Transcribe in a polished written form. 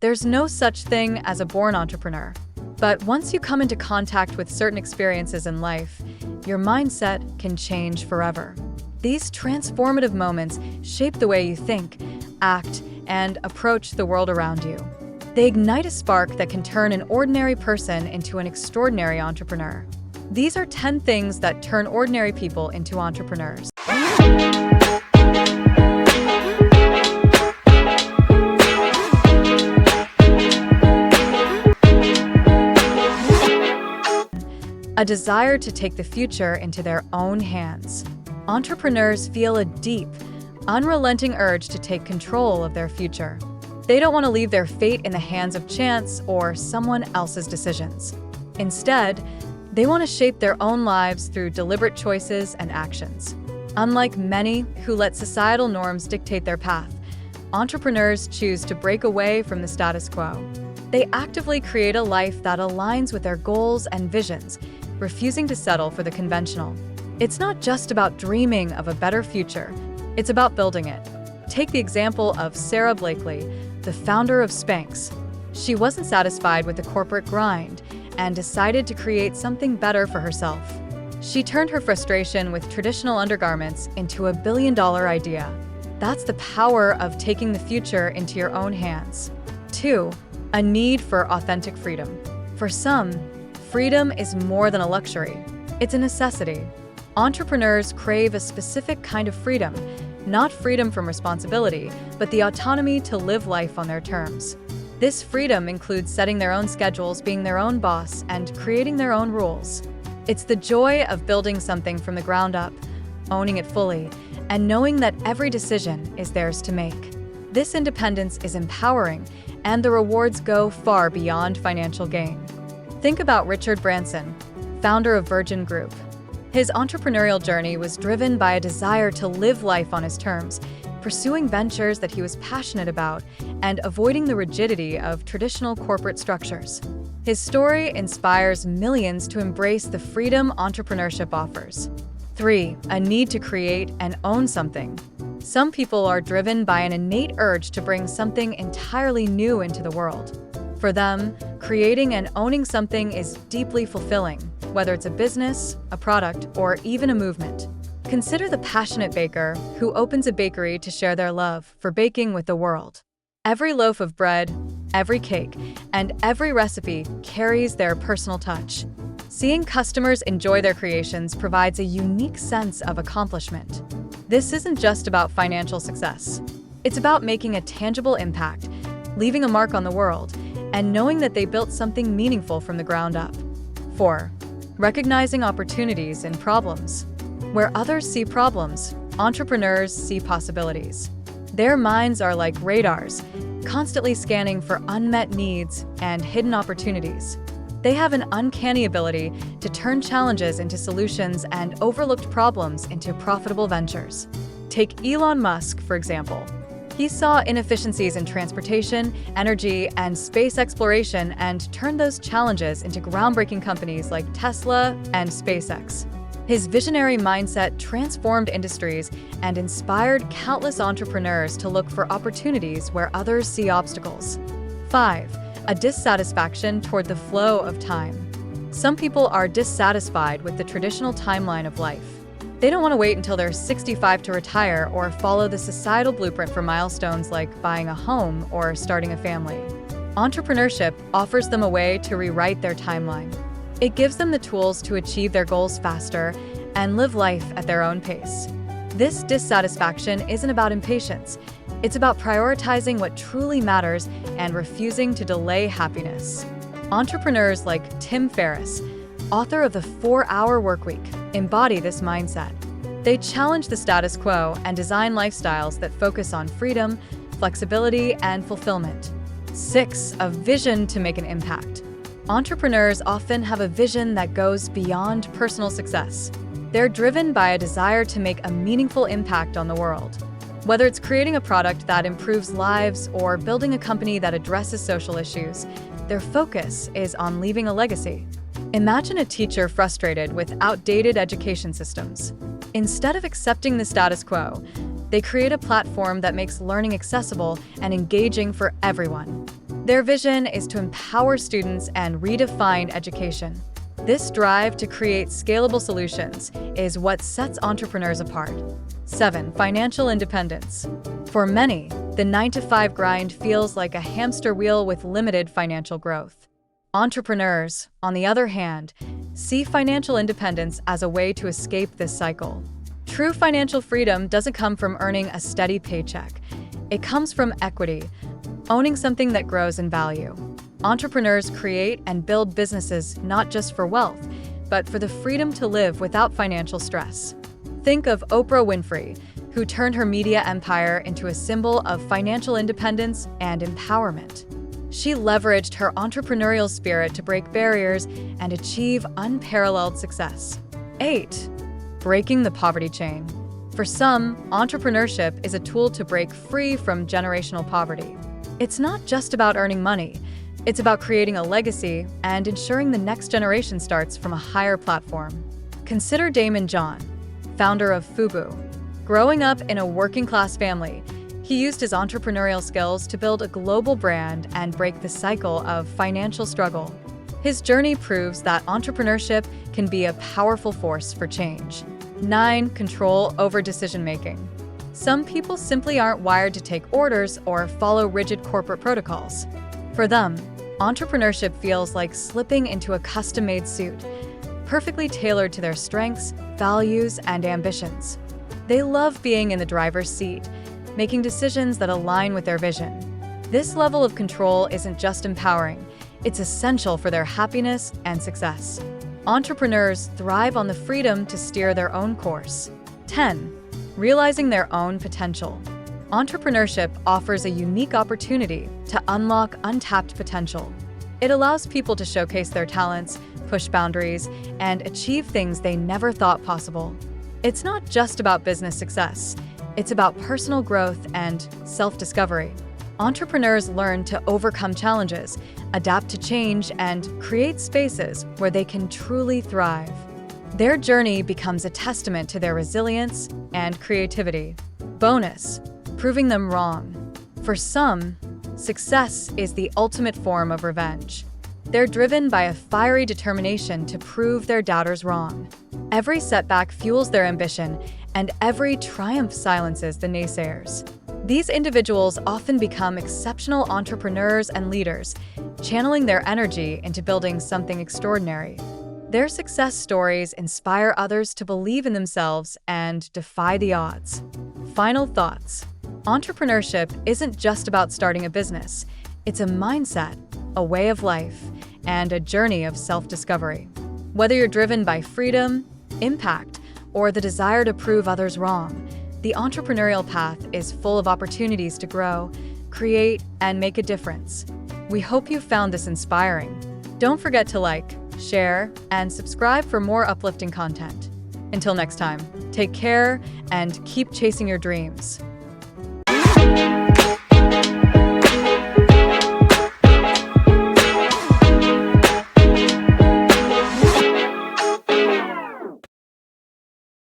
There's no such thing as a born entrepreneur. But once you come into contact with certain experiences in life, your mindset can change forever. These transformative moments shape the way you think, act, and approach the world around you. They ignite a spark that can turn an ordinary person into an extraordinary entrepreneur. These are 10 things that turn ordinary people into entrepreneurs. A desire to take the future into their own hands. Entrepreneurs feel a deep, unrelenting urge to take control of their future. They don't want to leave their fate in the hands of chance or someone else's decisions. Instead, they want to shape their own lives through deliberate choices and actions. Unlike many who let societal norms dictate their path, entrepreneurs choose to break away from the status quo. They actively create a life that aligns with their goals and visions, refusing to settle for the conventional. It's not just about dreaming of a better future, it's about building it. Take the example of Sara Blakely, the founder of Spanx. She wasn't satisfied with the corporate grind and decided to create something better for herself. She turned her frustration with traditional undergarments into a billion-dollar idea. That's the power of taking the future into your own hands. 2. A need for authentic freedom. For some, freedom is more than a luxury. It's a necessity. Entrepreneurs crave a specific kind of freedom, not freedom from responsibility, but the autonomy to live life on their terms. This freedom includes setting their own schedules, being their own boss, and creating their own rules. It's the joy of building something from the ground up, owning it fully, and knowing that every decision is theirs to make. This independence is empowering, and the rewards go far beyond financial gain. Think about Richard Branson, founder of Virgin Group. His entrepreneurial journey was driven by a desire to live life on his terms, pursuing ventures that he was passionate about, and avoiding the rigidity of traditional corporate structures. His story inspires millions to embrace the freedom entrepreneurship offers. 3. A need to create and own something. Some people are driven by an innate urge to bring something entirely new into the world. For them, creating and owning something is deeply fulfilling, whether it's a business, a product, or even a movement. Consider the passionate baker who opens a bakery to share their love for baking with the world. Every loaf of bread, every cake, and every recipe carries their personal touch. Seeing customers enjoy their creations provides a unique sense of accomplishment. This isn't just about financial success. It's about making a tangible impact, leaving a mark on the world, and knowing that they built something meaningful from the ground up. 4. Recognizing opportunities in problems. Where others see problems, entrepreneurs see possibilities. Their minds are like radars, constantly scanning for unmet needs and hidden opportunities. They have an uncanny ability to turn challenges into solutions and overlooked problems into profitable ventures. Take Elon Musk, for example. He saw inefficiencies in transportation, energy, and space exploration and turned those challenges into groundbreaking companies like Tesla and SpaceX. His visionary mindset transformed industries and inspired countless entrepreneurs to look for opportunities where others see obstacles. 5. A dissatisfaction toward the flow of time. Some people are dissatisfied with the traditional timeline of life. They don't want to wait until they're 65 to retire or follow the societal blueprint for milestones like buying a home or starting a family. Entrepreneurship offers them a way to rewrite their timeline. It gives them the tools to achieve their goals faster and live life at their own pace. This dissatisfaction isn't about impatience. It's about prioritizing what truly matters and refusing to delay happiness. Entrepreneurs like Tim Ferriss, author of The 4-Hour Workweek, embody this mindset. They challenge the status quo and design lifestyles that focus on freedom, flexibility, and fulfillment. 6. A vision to make an impact. Entrepreneurs often have a vision that goes beyond personal success. They're driven by a desire to make a meaningful impact on the world. Whether it's creating a product that improves lives or building a company that addresses social issues, their focus is on leaving a legacy. Imagine a teacher frustrated with outdated education systems. Instead of accepting the status quo, they create a platform that makes learning accessible and engaging for everyone. Their vision is to empower students and redefine education. This drive to create scalable solutions is what sets entrepreneurs apart. 7. Financial independence. For many, the 9-to-5 grind feels like a hamster wheel with limited financial growth. Entrepreneurs, on the other hand, see financial independence as a way to escape this cycle. True financial freedom doesn't come from earning a steady paycheck. It comes from equity, owning something that grows in value. Entrepreneurs create and build businesses not just for wealth, but for the freedom to live without financial stress. Think of Oprah Winfrey, who turned her media empire into a symbol of financial independence and empowerment. She leveraged her entrepreneurial spirit to break barriers and achieve unparalleled success. 8. Breaking the poverty chain. For some, entrepreneurship is a tool to break free from generational poverty. It's not just about earning money. It's about creating a legacy and ensuring the next generation starts from a higher platform. Consider Damon John, founder of Fubu. Growing up in a working-class family, he used his entrepreneurial skills to build a global brand and break the cycle of financial struggle. His journey proves that entrepreneurship can be a powerful force for change. 9. Control over decision-making. Some people simply aren't wired to take orders or follow rigid corporate protocols. For them, entrepreneurship feels like slipping into a custom-made suit, perfectly tailored to their strengths, values, and ambitions. They love being in the driver's seat, making decisions that align with their vision. This level of control isn't just empowering, it's essential for their happiness and success. Entrepreneurs thrive on the freedom to steer their own course. 10. Realizing their own potential. Entrepreneurship offers a unique opportunity to unlock untapped potential. It allows people to showcase their talents, push boundaries, and achieve things they never thought possible. It's not just about business success. It's about personal growth and self-discovery. Entrepreneurs learn to overcome challenges, adapt to change, and create spaces where they can truly thrive. Their journey becomes a testament to their resilience and creativity. Bonus: proving them wrong. For some, success is the ultimate form of revenge. They're driven by a fiery determination to prove their doubters wrong. Every setback fuels their ambition, and every triumph silences the naysayers. These individuals often become exceptional entrepreneurs and leaders, channeling their energy into building something extraordinary. Their success stories inspire others to believe in themselves and defy the odds. Final thoughts. Entrepreneurship isn't just about starting a business. It's a mindset, a way of life, and a journey of self-discovery. Whether you're driven by freedom, impact, or the desire to prove others wrong, the entrepreneurial path is full of opportunities to grow, create, and make a difference. We hope you found this inspiring. Don't forget to like, share, and subscribe for more uplifting content. Until next time, take care and keep chasing your dreams.